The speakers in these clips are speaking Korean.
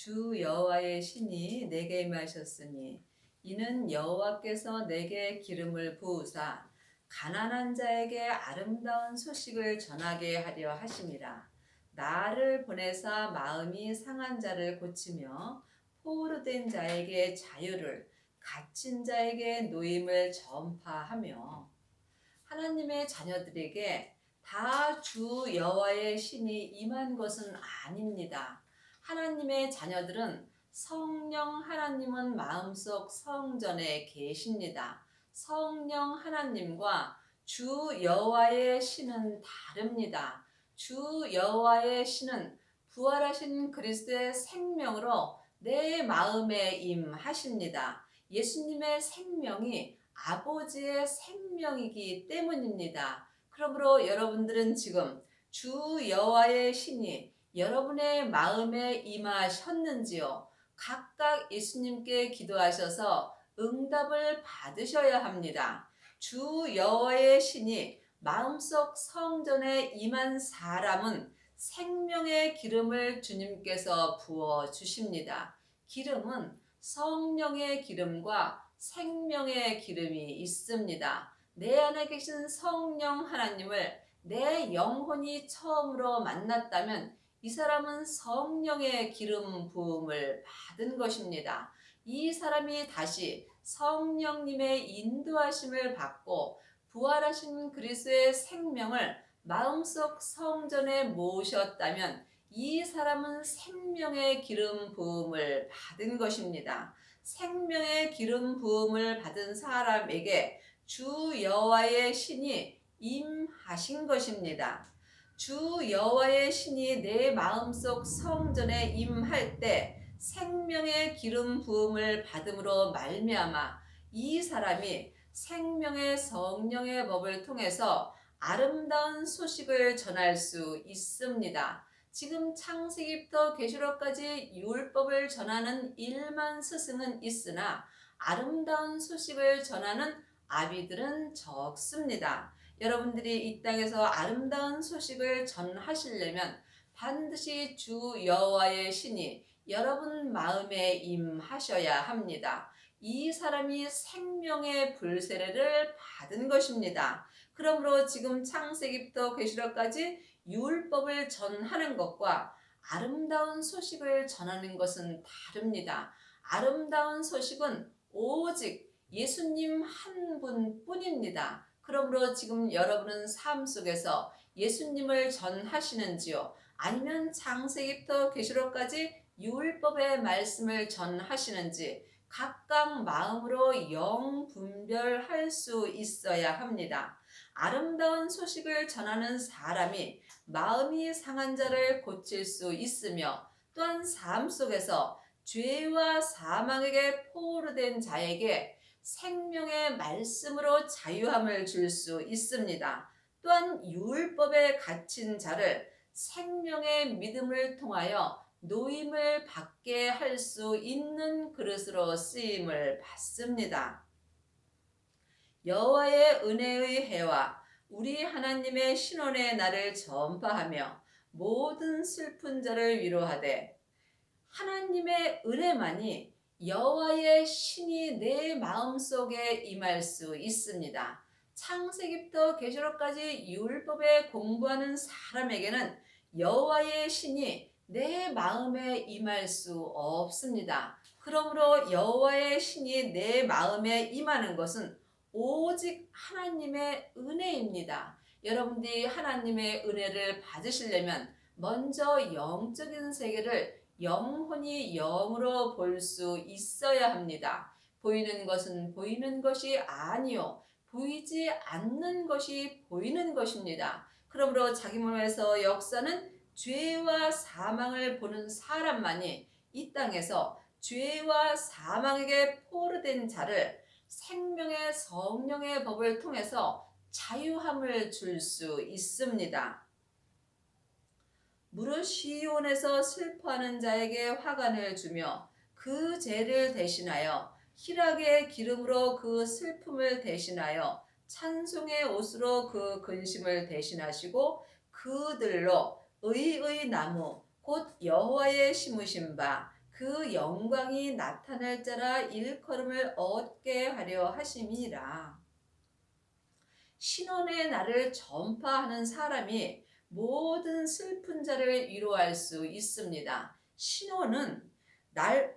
주 여호와의 신이 내게 임하셨으니 이는 여호와께서 내게 기름을 부으사 가난한 자에게 아름다운 소식을 전하게 하려 하심이라. 나를 보내사 마음이 상한 자를 고치며 포로된 자에게 자유를, 갇힌 자에게 노임을 전파하며. 하나님의 자녀들에게 다 주 여호와의 신이 임한 것은 아닙니다. 하나님의 자녀들은 성령 하나님은 마음속 성전에 계십니다. 성령 하나님과 주 여호와의 신은 다릅니다. 주 여호와의 신은 부활하신 그리스도의 생명으로 내 마음에 임하십니다. 예수님의 생명이 아버지의 생명이기 때문입니다. 그러므로 여러분들은 지금 주 여호와의 신이 여러분의 마음에 임하셨는지요? 각각 예수님께 기도하셔서 응답을 받으셔야 합니다. 주 여호와의 신이 마음속 성전에 임한 사람은 생명의 기름을 주님께서 부어 주십니다. 기름은 성령의 기름과 생명의 기름이 있습니다. 내 안에 계신 성령 하나님을 내 영혼이 처음으로 만났다면 이 사람은 성령의 기름 부음을 받은 것입니다. 이 사람이 다시 성령님의 인도하심을 받고 부활하신 그리스도의 생명을 마음속 성전에 모셨다면 이 사람은 생명의 기름 부음을 받은 것입니다. 생명의 기름 부음을 받은 사람에게 주 여호와의 신이 임하신 것입니다. 주 여호와의 신이 내 마음속 성전에 임할 때 생명의 기름 부음을 받음으로 말미암아 이 사람이 생명의 성령의 법을 통해서 아름다운 소식을 전할 수 있습니다. 지금 창세기부터 계시록까지 율법을 전하는 1만 스승은 있으나 아름다운 소식을 전하는 아비들은 적습니다. 여러분들이 이 땅에서 아름다운 소식을 전하시려면 반드시 주 여호와의 신이 여러분 마음에 임하셔야 합니다. 이 사람이 생명의 불세례를 받은 것입니다. 그러므로 지금 창세기부터 계시록까지 율법을 전하는 것과 아름다운 소식을 전하는 것은 다릅니다. 아름다운 소식은 오직 예수님 한 분뿐입니다. 그러므로 지금 여러분은 삶 속에서 예수님을 전하시는지요? 아니면 창세기부터 계시록까지 율법의 말씀을 전하시는지 각각 마음으로 영 분별할 수 있어야 합니다. 아름다운 소식을 전하는 사람이 마음이 상한 자를 고칠 수 있으며 또한 삶 속에서 죄와 사망에게 포로된 자에게 생명의 말씀으로 자유함을 줄 수 있습니다. 또한 율법에 갇힌 자를 생명의 믿음을 통하여 노임을 받게 할 수 있는 그릇으로 쓰임을 받습니다. 여호와의 은혜의 해와 우리 하나님의 신원의 날을 전파하며 모든 슬픈 자를 위로하되 하나님의 은혜만이 여호와의 신이 내 마음속에 임할 수 있습니다. 창세기부터 계시록까지 율법에 공부하는 사람에게는 여호와의 신이 내 마음에 임할 수 없습니다. 그러므로 여호와의 신이 내 마음에 임하는 것은 오직 하나님의 은혜입니다. 여러분들이 하나님의 은혜를 받으시려면 먼저 영적인 세계를 영혼이 영으로 볼 수 있어야 합니다. 보이는 것은 보이는 것이 아니요 보이지 않는 것이 보이는 것입니다. 그러므로 자기 몸에서 역사는 죄와 사망을 보는 사람만이 이 땅에서 죄와 사망에게 포로된 자를 생명의 성령의 법을 통해서 자유함을 줄 수 있습니다. 무릇 시온에서 슬퍼하는 자에게 화관을 주며 그 죄를 대신하여 희락의 기름으로 그 슬픔을 대신하여 찬송의 옷으로 그 근심을 대신하시고 그들로 의의 나무 곧 여호와의 심으신 바 그 영광이 나타날 자라 일컬음을 얻게 하려 하심이니라. 신원의 날을 전파하는 사람이 모든 슬픈 자를 위로할 수 있습니다. 신원은 날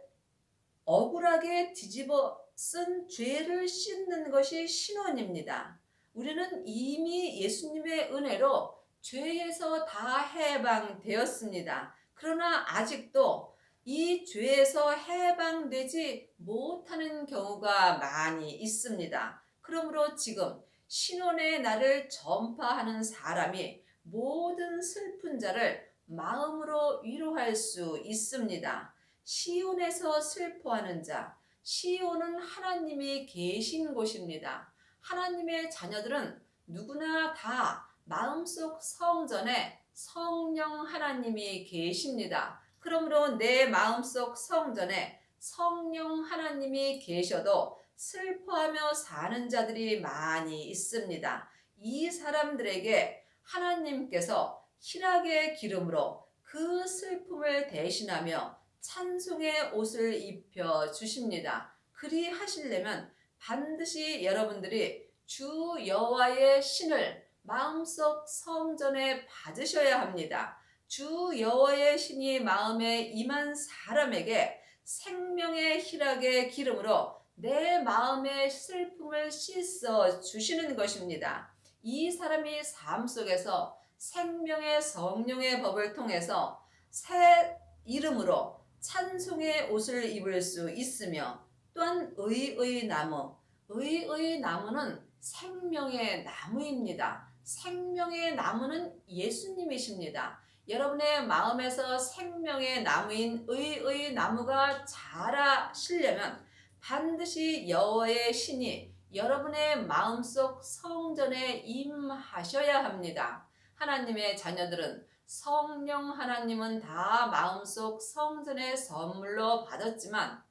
억울하게 뒤집어 쓴 죄를 씻는 것이 신원입니다. 우리는 이미 예수님의 은혜로 죄에서 다 해방되었습니다. 그러나 아직도 이 죄에서 해방되지 못하는 경우가 많이 있습니다. 그러므로 지금 신원의 날을 전파하는 사람이 모든 슬픈 자를 마음으로 위로할 수 있습니다. 시온에서 슬퍼하는 자, 시온은 하나님이 계신 곳입니다. 하나님의 자녀들은 누구나 다 마음속 성전에 성령 하나님이 계십니다. 그러므로 내 마음속 성전에 성령 하나님이 계셔도 슬퍼하며 사는 자들이 많이 있습니다. 이 사람들에게 하나님께서 희락의 기름으로 그 슬픔을 대신하며 찬송의 옷을 입혀 주십니다. 그리 하시려면 반드시 여러분들이 주 여호와의 신을 마음속 성전에 받으셔야 합니다. 주 여호와의 신이 마음에 임한 사람에게 생명의 희락의 기름으로 내 마음의 슬픔을 씻어 주시는 것입니다. 이 사람이 삶 속에서 생명의 성령의 법을 통해서 새 이름으로 찬송의 옷을 입을 수 있으며, 또한 의의 나무, 의의 나무는 생명의 나무입니다. 생명의 나무는 예수님이십니다. 여러분의 마음에서 생명의 나무인 의의 나무가 자라시려면 반드시 여호와의 신이 여러분의 마음속 성전에 임하셔야 합니다. 하나님의 자녀들은 성령 하나님은 다 마음속 성전의 선물로 받았지만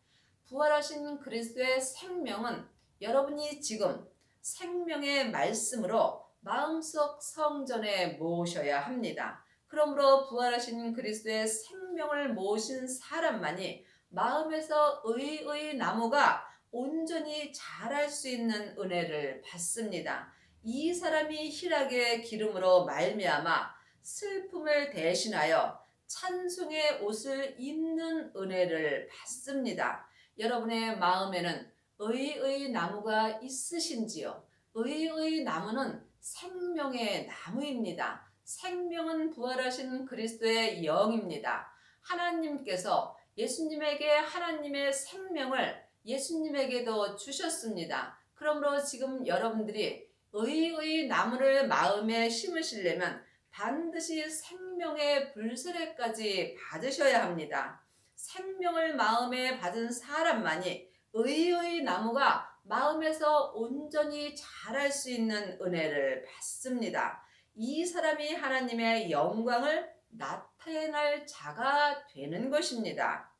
부활하신 그리스도의 생명은 여러분이 지금 생명의 말씀으로 마음속 성전에 모셔야 합니다. 그러므로 부활하신 그리스도의 생명을 모신 사람만이 마음에서 의의 나무가 온전히 자랄 수 있는 은혜를 받습니다. 이 사람이 희락의 기름으로 말미암아 슬픔을 대신하여 찬송의 옷을 입는 은혜를 받습니다. 여러분의 마음에는 의의 나무가 있으신지요? 의의 나무는 생명의 나무입니다. 생명은 부활하신 그리스도의 영입니다. 하나님께서 예수님에게 하나님의 생명을 예수님에게도 주셨습니다. 그러므로 지금 여러분들이 의의 나무를 마음에 심으시려면 반드시 생명의 불세례까지 받으셔야 합니다. 생명을 마음에 받은 사람만이 의의 나무가 마음에서 온전히 자랄 수 있는 은혜를 받습니다. 이 사람이 하나님의 영광을 나타낼 자가 되는 것입니다.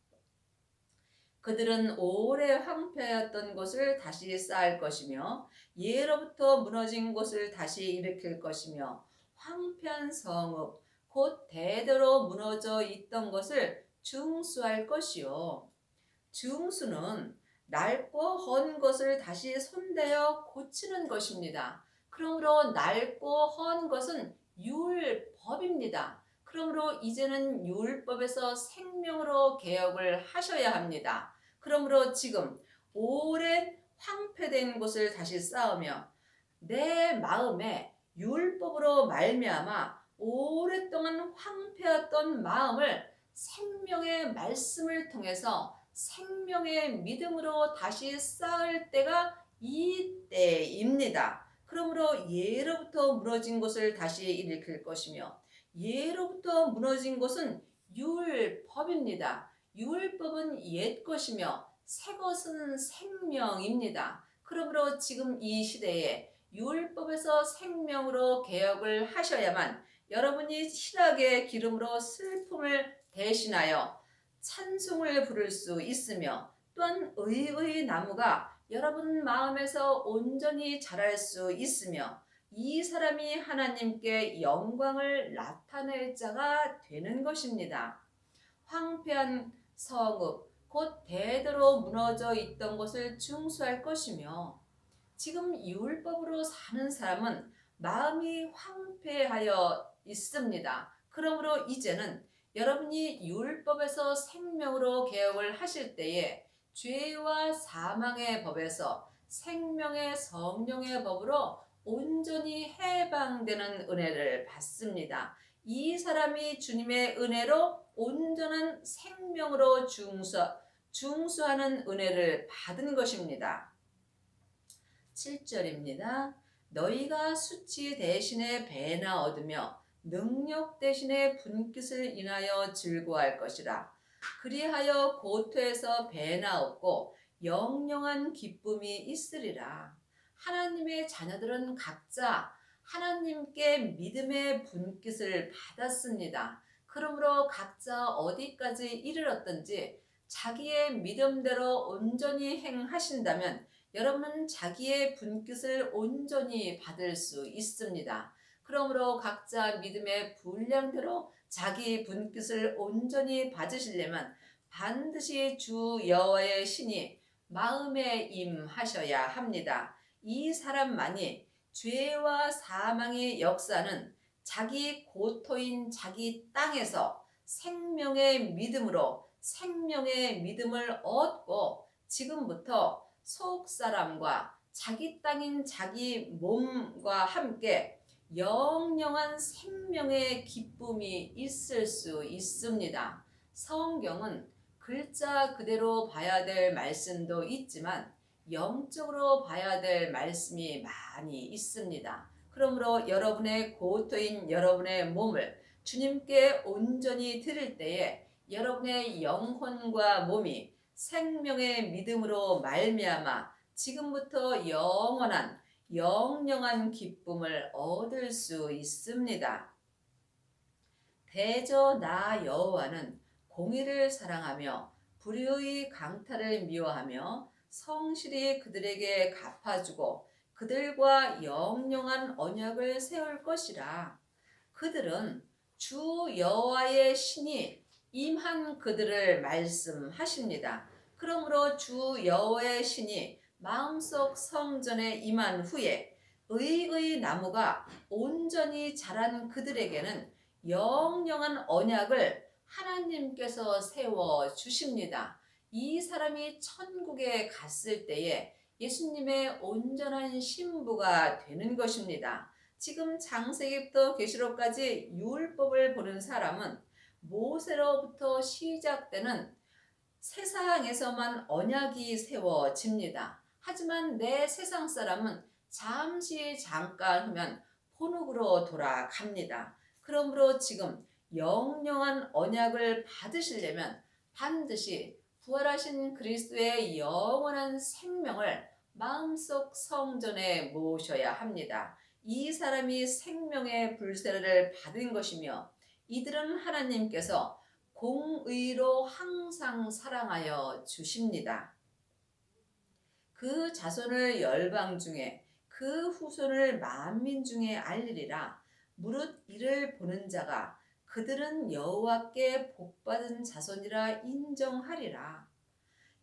그들은 오래 황폐하였던 곳을 다시 쌓을 것이며 예로부터 무너진 곳을 다시 일으킬 것이며 황폐한 성읍 곧 대대로 무너져 있던 것을 중수할 것이요. 중수는 낡고 헌 것을 다시 손대어 고치는 것입니다. 그러므로 낡고 헌 것은 율법입니다. 그러므로 이제는 율법에서 생명으로 개혁을 하셔야 합니다. 그러므로 지금 오랜 황폐된 곳을 다시 쌓으며 내 마음에 율법으로 말미암아 오랫동안 황폐했던 마음을 생명의 말씀을 통해서 생명의 믿음으로 다시 쌓을 때가 이때입니다. 그러므로 예로부터 무너진 곳을 다시 일으킬 것이며 예로부터 무너진 것은 율법입니다. 율법은 옛 것이며 새 것은 생명입니다. 그러므로 지금 이 시대에 율법에서 생명으로 개혁을 하셔야만 여러분이 희락의 기름으로 슬픔을 대신하여 찬송을 부를 수 있으며, 또한 의의 나무가 여러분 마음에서 온전히 자랄 수 있으며 이 사람이 하나님께 영광을 나타낼 자가 되는 것입니다. 황폐한 성읍 곧 대대로 무너져 있던 것을 중수할 것이며 지금 율법으로 사는 사람은 마음이 황폐하여 있습니다. 그러므로 이제는 여러분이 율법에서 생명으로 개혁을 하실 때에 죄와 사망의 법에서 생명의 성령의 법으로 온전히 해방되는 은혜를 받습니다. 이 사람이 주님의 은혜로 온전한 생명으로 중수하는 은혜를 받은 것입니다. 7절입니다. 너희가 수치 대신에 배나 얻으며 능력 대신에 분깃을 인하여 즐거워할 것이라. 그리하여 고토에서 배나 얻고 영영한 기쁨이 있으리라. 하나님의 자녀들은 각자 하나님께 믿음의 분깃을 받았습니다. 그러므로 각자 어디까지 이르렀든지 자기의 믿음대로 온전히 행하신다면 여러분은 자기의 분깃을 온전히 받을 수 있습니다. 그러므로 각자 믿음의 분량대로 자기 분깃을 온전히 받으시려면 반드시 주 여호와의 신이 마음에 임하셔야 합니다. 이 사람만이 죄와 사망의 역사는 자기 고토인 자기 땅에서 생명의 믿음으로 생명의 믿음을 얻고 지금부터 속사람과 자기 땅인 자기 몸과 함께 영영한 생명의 기쁨이 있을 수 있습니다. 성경은 글자 그대로 봐야 될 말씀도 있지만 영적으로 봐야 될 말씀이 많이 있습니다. 그러므로 여러분의 고토인 여러분의 몸을 주님께 온전히 드릴 때에 여러분의 영혼과 몸이 생명의 믿음으로 말미암아 지금부터 영원한 영영한 기쁨을 얻을 수 있습니다. 대저 나 여호와는 공의를 사랑하며 불의의 강탈을 미워하며 성실히 그들에게 갚아주고 그들과 영영한 언약을 세울 것이라. 그들은 주 여호와의 신이 임한 그들을 말씀하십니다. 그러므로 주 여호와의 신이 마음속 성전에 임한 후에 의의 나무가 온전히 자란 그들에게는 영영한 언약을 하나님께서 세워 주십니다. 이 사람이 천국에 갔을 때에 예수님의 온전한 신부가 되는 것입니다. 지금 창세기부터 계시록까지 율법을 보는 사람은 모세로부터 시작되는 세상에서만 언약이 세워집니다. 하지만 내 세상 사람은 잠시 잠깐 하면 본국으로 돌아갑니다. 그러므로 지금 영영한 언약을 받으시려면 반드시 부활하신 그리스도의 영원한 생명을 마음속 성전에 모셔야 합니다. 이 사람이 생명의 불세례를 받은 것이며 이들은 하나님께서 공의로 항상 사랑하여 주십니다. 그 자손을 열방 중에 그 후손을 만민 중에 알리리라. 무릇 이를 보는 자가 그들은 여호와께 복받은 자손이라 인정하리라.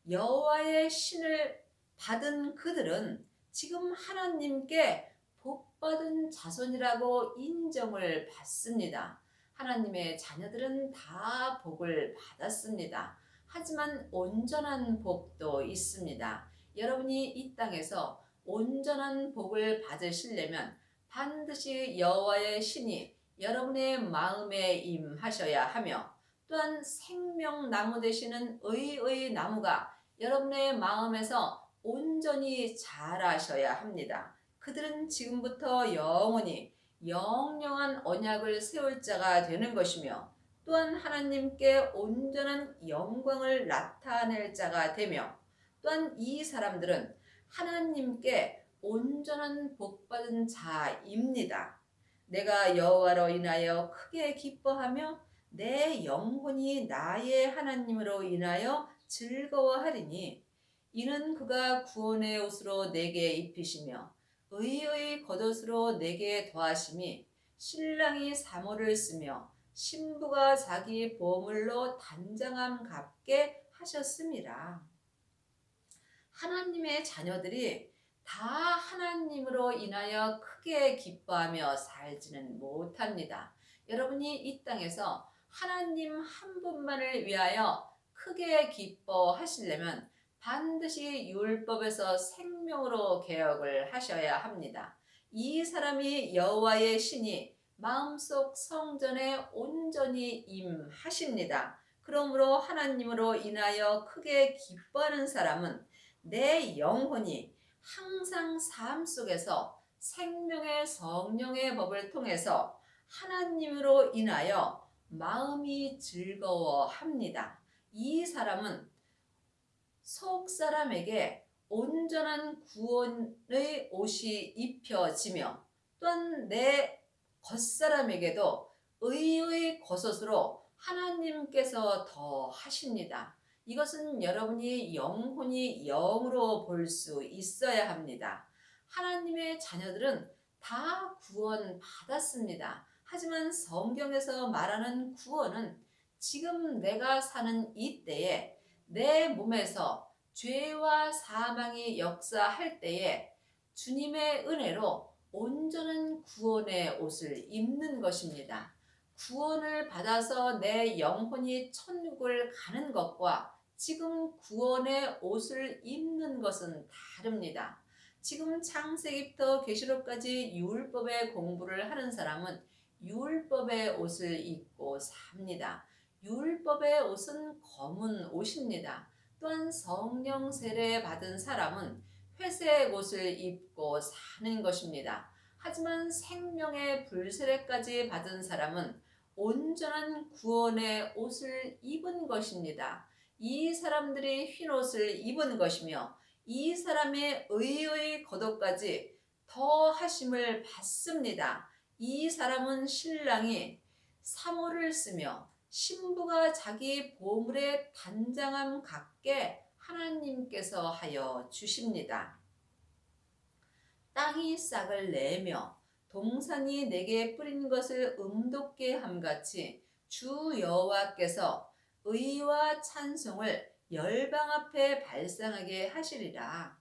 여호와의 신을 받은 그들은 지금 하나님께 복받은 자손이라고 인정을 받습니다. 하나님의 자녀들은 다 복을 받았습니다. 하지만 온전한 복도 있습니다. 여러분이 이 땅에서 온전한 복을 받으시려면 반드시 여호와의 신이 여러분의 마음에 임하셔야 하며 또한 생명나무 되시는 의의 나무가 여러분의 마음에서 온전히 자라셔야 합니다. 그들은 지금부터 영원히 영영한 언약을 세울 자가 되는 것이며 또한 하나님께 온전한 영광을 나타낼 자가 되며 또한 이 사람들은 하나님께 온전한 복받은 자입니다. 내가 여호와로 인하여 크게 기뻐하며 내 영혼이 나의 하나님으로 인하여 즐거워하리니 이는 그가 구원의 옷으로 내게 입히시며 의의 겉옷으로 내게 더하심이 신랑이 사모를 쓰며 신부가 자기 보물로 단장함 갚게 하셨습니다. 하나님의 자녀들이 다 하나님으로 인하여 크게 기뻐하며 살지는 못합니다. 여러분이 이 땅에서 하나님 한 분만을 위하여 크게 기뻐하시려면 반드시 율법에서 생명으로 개혁을 하셔야 합니다. 이 사람이 여호와의 신이 마음속 성전에 온전히 임하십니다. 그러므로 하나님으로 인하여 크게 기뻐하는 사람은 내 영혼이 항상 삶 속에서 생명의 성령의 법을 통해서 하나님으로 인하여 마음이 즐거워합니다. 이 사람은 속 사람에게 온전한 구원의 옷이 입혀지며 또한 내 겉사람에게도 의의 겉옷으로 하나님께서 더 하십니다. 이것은 여러분이 영혼이 영으로 볼 수 있어야 합니다. 하나님의 자녀들은 다 구원 받았습니다. 하지만 성경에서 말하는 구원은 지금 내가 사는 이때에 내 몸에서 죄와 사망이 역사할 때에 주님의 은혜로 온전한 구원의 옷을 입는 것입니다. 구원을 받아서 내 영혼이 천국을 가는 것과 지금 구원의 옷을 입는 것은 다릅니다. 지금 창세기부터 계시록까지 율법의 공부를 하는 사람은 율법의 옷을 입고 삽니다. 율법의 옷은 검은 옷입니다. 또한 성령 세례 받은 사람은 회색 옷을 입고 사는 것입니다. 하지만 생명의 불세례까지 받은 사람은 온전한 구원의 옷을 입은 것입니다. 이 사람들이 흰 옷을 입은 것이며 이 사람의 의의 겉옷까지 더 하심을 받습니다. 이 사람은 신랑이 사모를 쓰며 신부가 자기 보물의 단장함 같게 하나님께서 하여 주십니다. 땅이 싹을 내며 동산이 내게 뿌린 것을 음돋게 함같이 주 여호와께서 의와 찬송을 열방 앞에 발상하게 하시리라.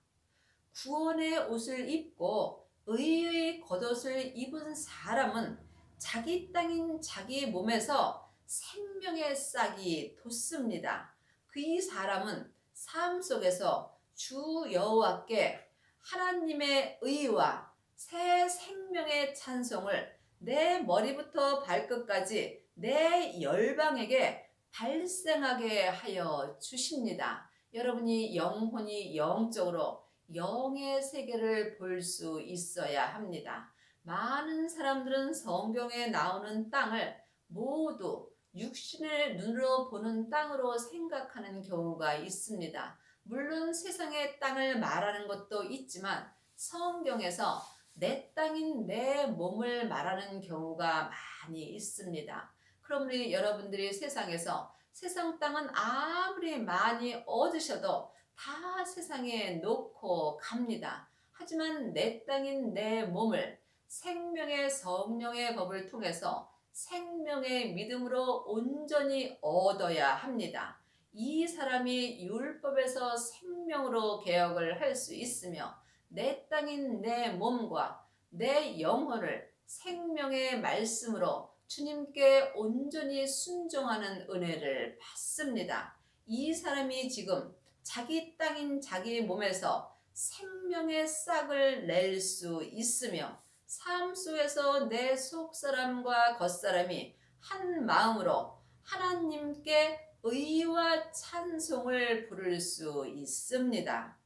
구원의 옷을 입고 의의 겉옷을 입은 사람은 자기 땅인 자기 몸에서 생명의 싹이 돋습니다. 그 사람은 삶 속에서 주 여호와께 하나님의 의와 새 생명의 찬송을 내 머리부터 발끝까지 내 열방에게 발생하게 하여 주십니다. 여러분이 영혼이 영적으로 영의 세계를 볼 수 있어야 합니다. 많은 사람들은 성경에 나오는 땅을 모두 육신의 눈으로 보는 땅으로 생각하는 경우가 있습니다. 물론 세상의 땅을 말하는 것도 있지만 성경에서 내 땅인 내 몸을 말하는 경우가 많이 있습니다. 그러므로 여러분들이 세상에서 세상 땅은 아무리 많이 얻으셔도 다 세상에 놓고 갑니다. 하지만 내 땅인 내 몸을 생명의 성령의 법을 통해서 생명의 믿음으로 온전히 얻어야 합니다. 이 사람이 율법에서 생명으로 개혁을 할 수 있으며 내 땅인 내 몸과 내 영혼을 생명의 말씀으로 주님께 온전히 순종하는 은혜를 받습니다. 이 사람이 지금 자기 땅인 자기 몸에서 생명의 싹을 낼 수 있으며 삶 속에서 내 속사람과 겉사람이 한 마음으로 하나님께 의와 찬송을 부를 수 있습니다.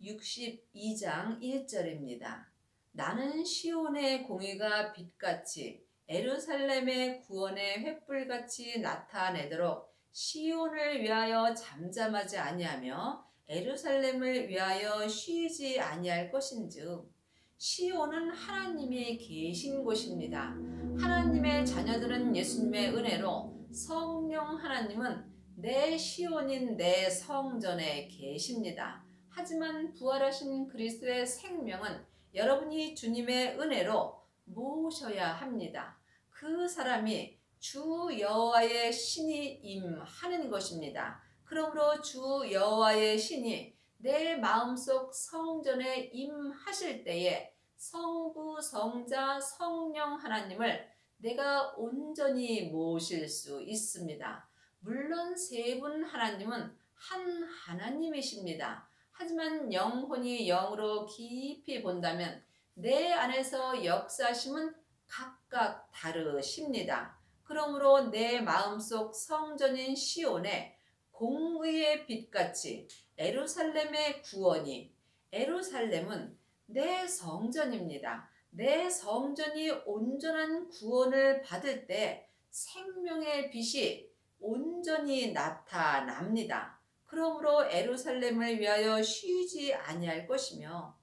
62장 1절입니다. 나는 시온의 공의가 빛같이 예루살렘의 구원의 횃불같이 나타내도록 시온을 위하여 잠잠하지 아니하며 예루살렘을 위하여 쉬지 아니할 것인즉 시온은 하나님이 계신 곳입니다. 하나님의 자녀들은 예수님의 은혜로 성령 하나님은 내 시온인 내 성전에 계십니다. 하지만 부활하신 그리스도의 생명은 여러분이 주님의 은혜로 모셔야 합니다. 그 사람이 주 여호와의 신이 임하는 것입니다. 그러므로 주 여호와의 신이 내 마음속 성전에 임하실 때에 성부, 성자, 성령 하나님을 내가 온전히 모실 수 있습니다. 물론 세 분 하나님은 한 하나님이십니다. 하지만 영혼이 영으로 깊이 본다면 내 안에서 역사심은 각각 다르십니다. 그러므로 내 마음속 성전인 시온에 공의의 빛같이 예루살렘의 구원이, 예루살렘은 내 성전입니다. 내 성전이 온전한 구원을 받을 때 생명의 빛이 온전히 나타납니다. 그러므로 예루살렘을 위하여 쉬지 아니할 것이며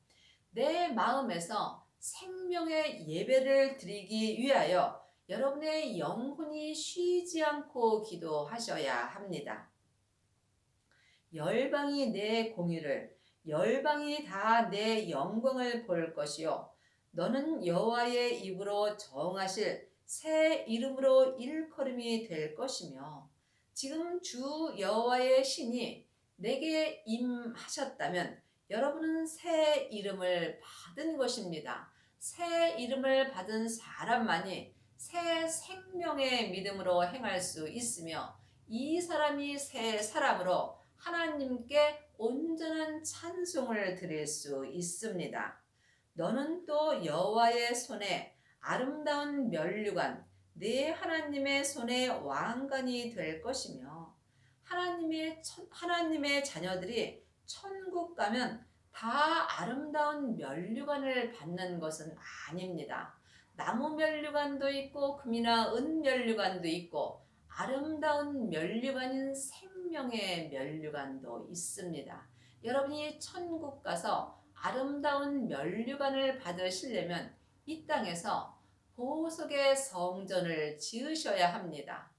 내 마음에서 생명의 예배를 드리기 위하여 여러분의 영혼이 쉬지 않고 기도하셔야 합니다. 열방이 내 공의를, 열방이 다 내 영광을 볼 것이요 너는 여호와의 입으로 정하실 새 이름으로 일컬음이 될 것이며, 지금 주 여호와의 신이 내게 임하셨다면 여러분은 새 이름을 받은 것입니다. 새 이름을 받은 사람만이 새 생명의 믿음으로 행할 수 있으며, 이 사람이 새 사람으로 하나님께 온전한 찬송을 드릴 수 있습니다. 너는 또 여호와의 손에 아름다운 면류관, 네 하나님의 손에 왕관이 될 것이며, 하나님의 자녀들이 천국 가면 다 아름다운 면류관을 받는 것은 아닙니다. 나무 면류관도 있고 금이나 은 면류관도 있고 아름다운 면류관인 생명의 면류관도 있습니다. 여러분이 천국 가서 아름다운 면류관을 받으시려면 이 땅에서 보석의 성전을 지으셔야 합니다.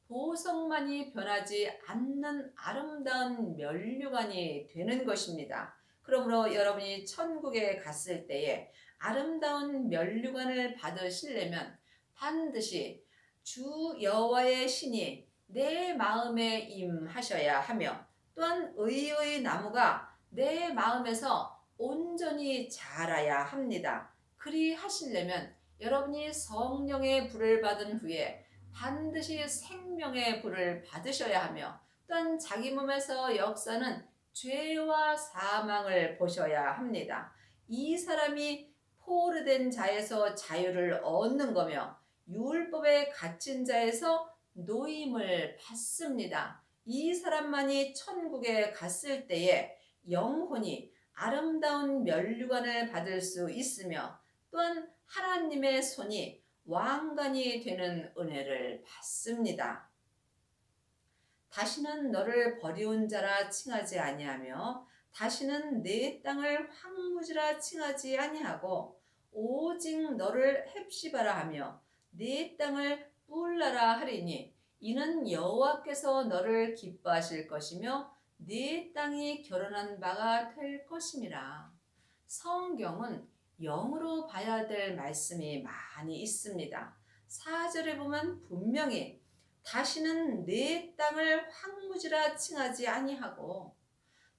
보석만이 변하지 않는 아름다운 면류관이 되는 것입니다. 그러므로 여러분이 천국에 갔을 때에 아름다운 면류관을 받으시려면 반드시 주 여호와의 신이 내 마음에 임하셔야 하며, 또한 의의 나무가 내 마음에서 온전히 자라야 합니다. 그리 하시려면 여러분이 성령의 불을 받은 후에 반드시 생명의 불을 받으셔야 하며, 또한 자기 몸에서 역사는 죄와 사망을 보셔야 합니다. 이 사람이 포르된 자에서 자유를 얻는 거며 율법에 갇힌 자에서 노임을 받습니다. 이 사람만이 천국에 갔을 때에 영혼이 아름다운 면류관을 받을 수 있으며, 또한 하나님의 손이 왕관이 되는 은혜를 받습니다. 다시는 너를 버리온 자라 칭하지 아니하며 다시는 내 땅을 황무지라 칭하지 아니하고 오직 너를 헵시바라 하며 네 땅을 뿔라라 하리니, 이는 여호와께서 너를 기뻐하실 것이며 네 땅이 결혼한 바가 될 것임이라. 성경은 영으로 봐야 될 말씀이 많이 있습니다. 4절에 보면 분명히 다시는 내 땅을 황무지라 칭하지 아니하고,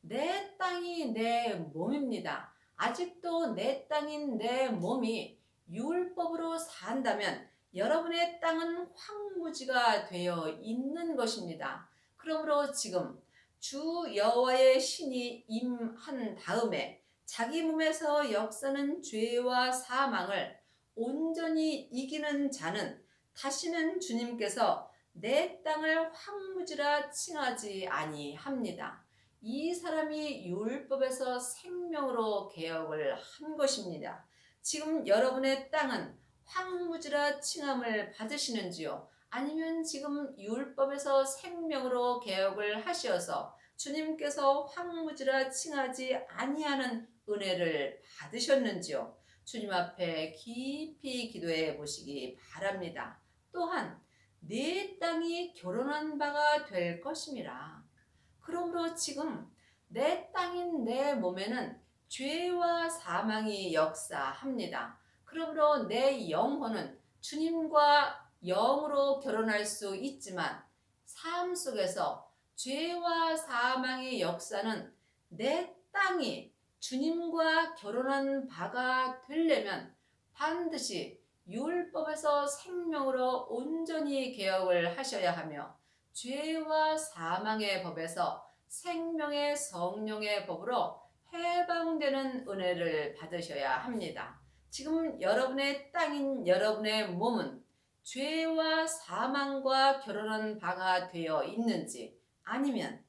내 땅이 내 몸입니다. 아직도 내 땅인 내 몸이 율법으로 산다면 여러분의 땅은 황무지가 되어 있는 것입니다. 그러므로 지금 주 여호와의 신이 임한 다음에 자기 몸에서 역사는 죄와 사망을 온전히 이기는 자는 다시는 주님께서 내 땅을 황무지라 칭하지 아니합니다. 이 사람이 율법에서 생명으로 개혁을 한 것입니다. 지금 여러분의 땅은 황무지라 칭함을 받으시는지요? 아니면 지금 율법에서 생명으로 개혁을 하셔서 주님께서 황무지라 칭하지 아니하는 은혜를 받으셨는지요? 주님 앞에 깊이 기도해 보시기 바랍니다. 또한 내 땅이 결혼한 바가 될 것임이라. 그러므로 지금 내 땅인 내 몸에는 죄와 사망이 역사합니다. 그러므로 내 영혼은 주님과 영으로 결혼할 수 있지만 삶 속에서 죄와 사망의 역사는 내 땅이 주님과 결혼한 바가 되려면 반드시 율법에서 생명으로 온전히 개혁을 하셔야 하며 죄와 사망의 법에서 생명의 성령의 법으로 해방되는 은혜를 받으셔야 합니다. 지금 여러분의 땅인 여러분의 몸은 죄와 사망과 결혼한 바가 되어 있는지, 아니면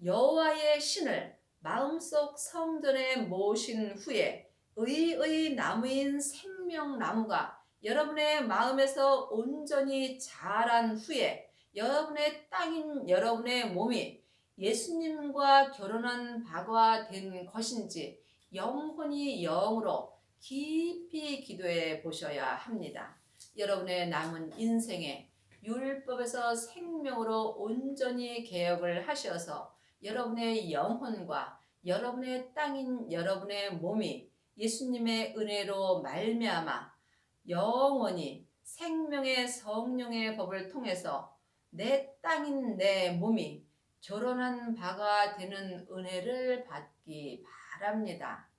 여호와의 신을 마음속 성전에 모신 후에 의의 나무인 생명나무가 여러분의 마음에서 온전히 자란 후에 여러분의 땅인 여러분의 몸이 예수님과 결혼한 바가 된 것인지 영혼이 영으로 깊이 기도해 보셔야 합니다. 여러분의 남은 인생에 율법에서 생명으로 온전히 개혁을 하셔서 여러분의 영혼과 여러분의 땅인 여러분의 몸이 예수님의 은혜로 말미암아 영원히 생명의 성령의 법을 통해서 내 땅인 내 몸이 결혼한 바가 되는 은혜를 받기 바랍니다.